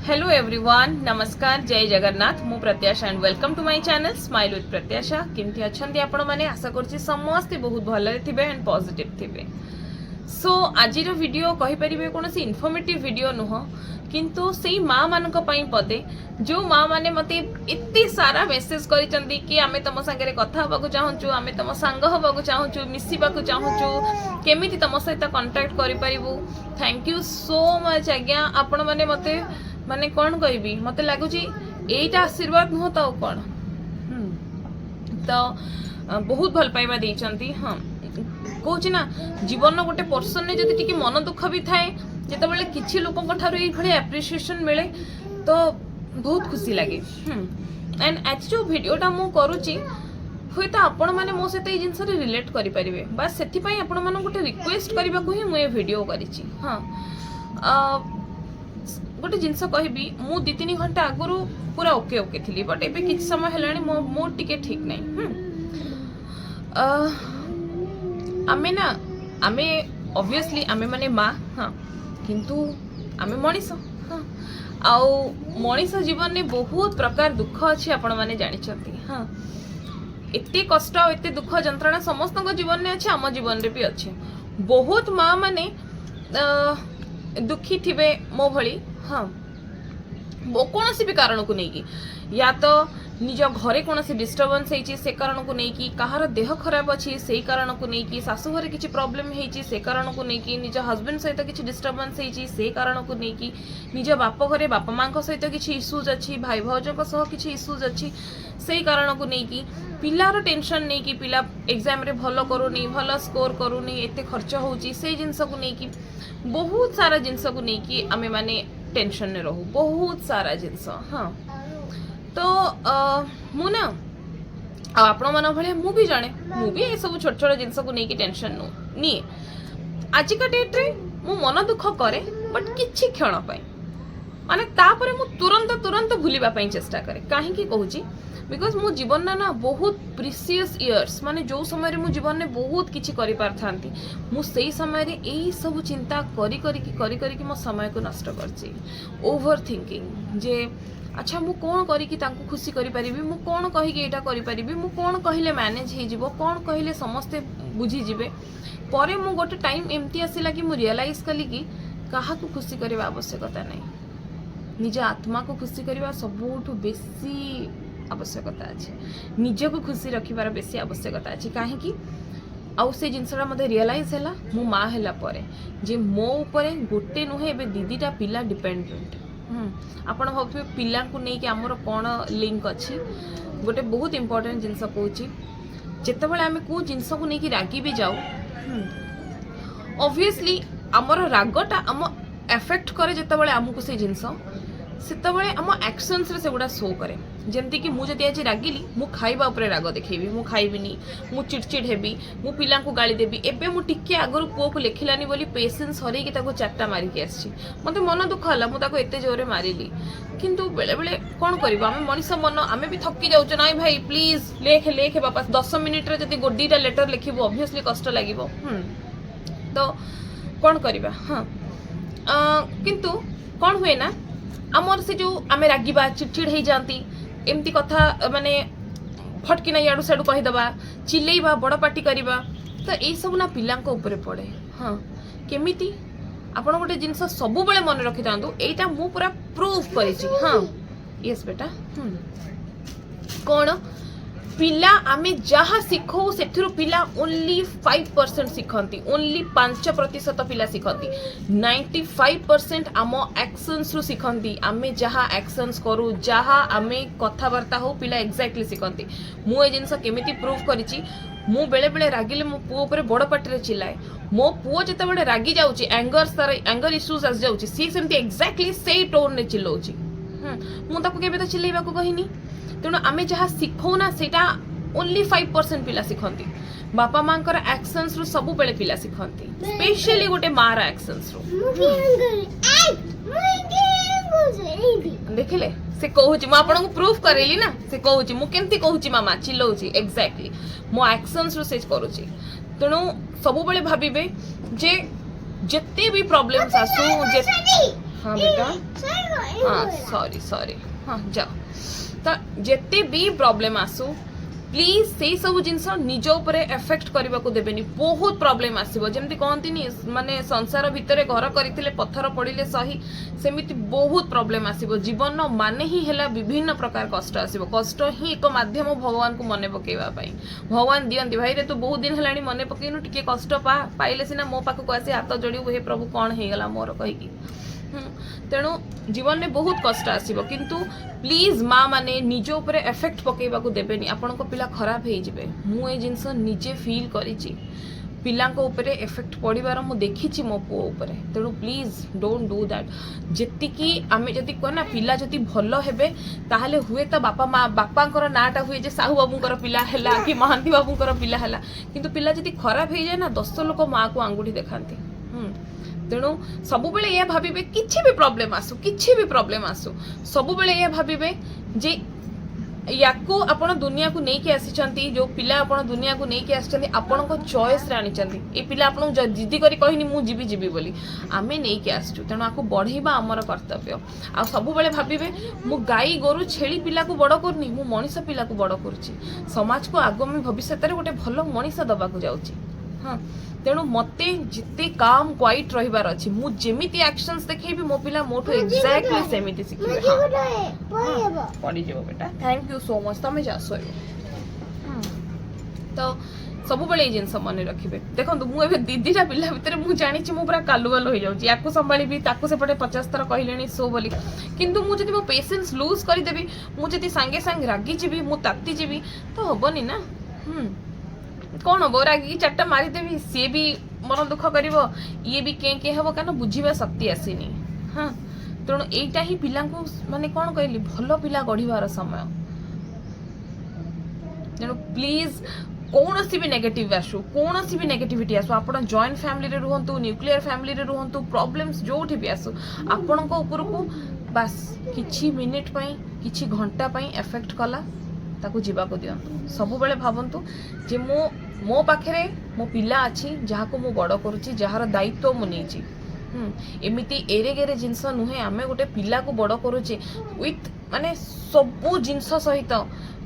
Hello everyone, नमस्कार, जय जगन्नाथ। मु Pratyasha and welcome to my channel smile with Pratyasha. केमती अच्छंती आपण माने? आशा करछि समस्त बहुत भलरे थिबे एंड पॉजिटिव थिबे। सो आजिर वीडियो कहि परिबे कोनोसी इन्फॉर्मेटिव वीडियो नुह, किंतु सेई माँ मानक पई पदे जो माँ माने मते इत्ती सारा मेसेज करिसंती कि आमे तम संगे कथा हबाकू चाहूचु, आमे तम संग हबाकू चाहूचु, मिसिबाकू चाहूचु, केमिति तम सहित कांटेक्ट करि परिबु। थैंक यू सो मच आज्ञा। आपण माने मते माने कौन कहबी, मत लगुच एटा आशीर्वाद नुह तो कौन। तो बहुत भल पाइबा देइचंती। हाँ कहूँ ना, जीवन गोटे पर्सन ने जदि टिके मन दुख भी थाए, जिते बड़े किछि लोकन ठारो एई भले एप्रिसिएशन मिले तो बहुत खुशी लगे। एंड आज जो वीडियोटा मु करूची हुए तो आपण माने मो सहित ए जिंस रे रिलेट करि परिबे, बस सेति पई आपण माने गोटे रिक्वेस्ट करबा को ही मु ए वीडियो करिची। हाँ गोटे जिनस कहबी, मु 2-3 घंटा आगु पूरा ओके ओके थी, बट एबे किछ समय हेलानी मो टिके ठीक नहीं। आमे ना आमे ऑब्वियसली आमे माने माँ, हाँ किंतु आमे मनीष। हाँ आउ मनीष जीवन में बहुत प्रकार दुख अच्छी आपण माने जानिछंती। हाँ एते कष्ट एते दुख जंत्रणा समस्त जीवन में अच्छे, आम जीवन रे भी अच्छे। बहुत माँ माने दुखी थिबे मो भली। हाँ कौन भी कारण को लेकिन, या तो निज घरे कौन डिस्टर्बेंस होती से कारण को लेकिन, कहार देह खराब अच्छी से कारण को लेकिन, शाशु घरे किसी प्रॉब्लम होती से कारण को लेकिन, निज हस्बैंड सहित किसी डिस्टर्बेंस होती से कारण को लेकिन, निज बाप घरे बापा माँ सहित किसी इश्यूज अच्छी, भाई भाउजों सह किसी इश्यूज अच्छी से कारण को लेकिन, पिलार टेंशन नहीं कि पिला एग्जाम रे भल करूनी, भल स्कोर करूनी, एते खर्च होची से जिनस को लेकिन, बहुत सारा जिनस को लेकिन आमे माने टेंशन ने रहू, बहुत सारा जिनस। हाँ तो मु ना आपण मन भले मु भी जाने, मु भी ये सब छोट छोट जिनस को लेकिन टेंशन निए। आज का डेट रे मु मन दुख करे, बट किछि क्षण पाई माने तापरे मु तुरंत भूलिबा पई चेष्टा करे। काहे की कहूची, बिकॉज मो जीवन ना बहुत प्रीसियस इयर्स, माने जो समय रे मो जीवन में बहुत किछि करि पार थांती, मु सेही समय रे एई सब चिंता करी करी मो समय को नष्ट करछि। ओवर थिंकिंग जे अच्छा मु कौन करी कि तांको खुशी करि परिबी, मु कौन कहि कि एटा करि परिबी, मु कौन कहिले मैनेज हे जिवो, कौन कहिले समस्ते बुझी जिवे। परे मु गोटे टाइम एमती आसिला कि मु रियलाइज कली कि काहा को खुशी करबा आवश्यकता नहीं, निज आत्मा को खुशी करबा सबुठु बेसी आवश्यकता अच्छे, निज को खुशी रखिबार बेसी आवश्यकता अच्छे। काहे कि आउ से जिनसटा मते रियलाइज हैला मु माँ हैला परे जे मो ऊपर गोटे नुहे एबे दीदीटा पिला डिपेंडेंट। आपण भाबे पिला को नै कि हमर कोन लिंक अछि। गोटे बहुत इंपोर्टेंट जिनस कहूची, जेते बेले आमे को जिनस को नै कि रागी भी जाऊ, ऑब्वियसली हमर रागटा हम एफेक्ट करे। जेते बेले हमकु से जिनस सेतबेले आम एक्शन्स रे सेगुड़ा शो करे। जेमती कि मु जदि आज रागिली, मु खाइबा उपरे राग देखैबी, मु खाइबिनी, मु चिड़चिड़ हेबी, मु पिला को गाली देबी। एबे मु टिके आगरु पुओ को लेखिलानी बोली पेशेंस हरैकी ताको चारटा मारी के आछि, मते मन दुख हला, मु ताको एते जोरे मारिली। किंतु बेले बेले कोन करबा, आमे मनीष मन आमे भी थकी जाउछ। नाइ भाई प्लीज लेख बापा 10 मिनिट रे जदि गोडीटा लेटर लिखिबो ऑब्वियसली कष्ट लागिबो। तो कोन करबा। हाँ किंतु कोन हुए ना, आमर से जो आमे रागिबा, चिड़चिड़ हो जाती, एमती कथा माने फटकिना याडू साडू कहीदबा, चिल्लेबा, बड़ पार्टी करवा, तो यही सब ना पिला ऊपर पड़े। हाँ केमिति आपण गोटे जिनस सबु बेले मन रखि थांतु, एटा मु पूरा प्रूफ करिछि। हाँ यस बेटा, कौन पिला आमे जहाँ शिखौ सेठिरु पिला ओनली 5% शिखंती, ओनली 5% पिला शिखंती। 95% आम एक्शंस रु शिखंती। आमे जहाँ एक्शंस करू, जहाँ आमे कथाबार्ता हो, पिला एक्जाक्टली शिखंती। मु ए जिनस केमिति प्रूफ करिछि, मु बेले बेले रागिले मो पुओ ऊपर बड़ पाटिरे चिल्लाए। मो पुओ जते बेले रागी जाउची, एंगर इश्यूज आस जाउची, सी सेमती एक्जाक्टली सेही टोन रे चिल्लाउची। मु ताको केबे तो चिल्लाइबा को कहिनी। तेणु आमे जहाँ शिखौ ना सेटा ओनली 5% पिला शिखंती। बापा माँ एक्शंस रु सब बेले पिला शिखंती, स्पेशली गोटे माँ रा एक्शंस रु। देखिले से कहूची, मु आपन को प्रूफ करेली ना, से कहूची मु केमती कहूची मामा चिल्लाउची, एक्जाक्टली मो एक्शंस रु से करूची। तेणु सब बेले भाबिबे जे जत्ते भी प्रॉब्लम्स आसु, हाँ बेटा हाँ सॉरी सॉरी हाँ जाओ तो जेते भी प्रॉब्लम आसू प्लीज से सब जिनस निज उपर एफेक्ट करने को देवेनि बहुत प्रॉब्लम आसो जमी कहती माने संसार भितर घर करते पत्थर पड़े सही सेमिति बहुत प्रॉब्लम आसो जीवन माने ही है विभिन्न प्रकार कष्ट आसो कष्ट ही एक माध्यम भगवान को मन पकईवाई भगवान दियंती भाई रे तू बहुत दिन है मन पकईनु टे कष्ट पाइले सीना मो पाखक आसी हाथ जोड़ू हे प्रभु कौन होगला मोर कहीकि तेणु जीवन में बहुत कष्ट आसो किंतु प्लीज माँ माने निज उपर एफेक्ट पकईवा देवेनि आपण पिला खराब हो जाए मुझे जिनस निजे फील करी पिला एफेक्ट पड़ार मुझे देखी मो पुओ उपर तेणु प्लीज डोंट डू दैट जेतिकी आम जदि कहना पिला जदि भल हेबे ताहले हुए तो बापा माँ बापा नाटा हुए जे साहू बाबूंकर पिला है कि महांती बाबूंकर पिला है किंतु पिला जदि खराब हो जाए ना 10 लोक माँ को आंगुठी देखाती तेणु सब बेले ये भाविबे किछि भी प्रॉब्लम आसु सब बेले ये भाविबे जे याकू आपण दुनिया को नहीं के आसीचंती जो पिला आपण दुनिया को नहीं के आसीचंती आपण को चॉइस रे आनीचंती ए पिला आपण जिद्दी करी कहिनी मु जीवी बोली आमे नहीं के आसचु तेणु आकु बढ़ेबा हमर कर्तव्य आ सब बेले भाविबे मु गाई गोरु छेली पिला को बड़ करनी मु मनीष पिला को बड़ करूची समाज को आगामी भविष्य रे गोटे भलो मनीष दबा को जाउची हाँ तेणु मते जिते काम क्वाइट रहिबार अछि मु जेमिति एक्शंस देखैबी मो पिला मोठो एक्जेक्टली सेमिति सिखिबे पड़ी जेबो बेटा थैंक यू सो मच तमे जा सोयो तो सब बेले जिनस मन रखिबे देखंतु मु एबे दीदीटा पिला भितर मु जानि छि मु पूरा कालुवाल हो जाउची याकू संभाळीबी ताकू सेपटे 50 थर कहिलेनी सो बोली किंतु मु जदि मो पेशेंस लूज करि देबी मु जदि संगे संग रागी जिबी मु ताती जिबी तो हबनी ना कौन हम रागी 4टा मारिदेवी सी भी मन दुख कर ये भी के हम क्या बुझा शक्ति आसनी हाँ तेणु यहीटा ही पिला माने कौन कहली भल पिला गढ़वार समय तेणु प्लीज कौन सी भी नेगेटिव आसु कौन सी भी नेगेटिविटी आसु आप जॉइंट फैमिली रे रुहंतु न्यूक्लियर फैमिली रे रुहंतु प्रॉब्लम्स जोठी भी आसु आपण को ऊपर को बस किछि मिनिट पई किछि घंटा पई एफेक्ट कला ताकू जीवा को दियंतु सब बेले भावंतु जे मो पाखे मो पिला अच्छी जहाँ को मु बड़ करुच्ची जार दायित्व मु नहीं एमती एरे गेरे जिनस नुहे आम गोटे पिला को बड़ करुचे विथ माने सबू जिनस सहित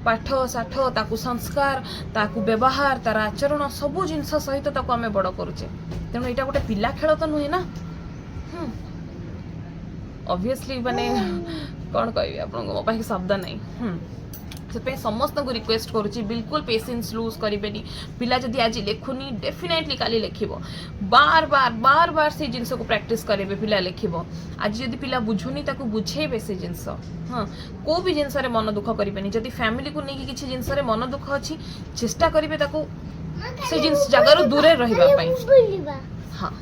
पाठ साठ ताकू संस्कार ताकू व्यवहार तार आचरण सबू जिनस सहित ताकू आम बड़ करुचे तेणु यहाँ गोटे पिला खेल तो नुहे ना ऑब्वियसली माने कौन कह मो पाखे शब्द नहीं से समस्त को रिक्वेस्ट करुच्ची बिल्कुल पेशेंस लूज करेनि पिला जदि आज लिखुनी डेफिनेटली काली लिखिबो बार बार से जिनस को प्रैक्टिस करेबे पिला लिखिबो आज जदि पिला बुझुनी ताकू बुझेबे से जिनस हाँ को भी जिनस रे मन दुख करेनि जदि फैमिली को लेकिन किसी जिनस रे मन दुख अच्छी चेष्टा करेबे ताकू से जिनस जगार दूरे रहिबा पई हाँ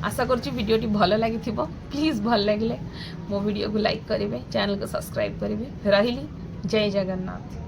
आशा करुच्ची वीडियोटी भल लगी प्लीज भल लगे मो वीडियो को लाइक करेंगे चैनल को सब्सक्राइब करेंगे रही जय जगन्नाथ।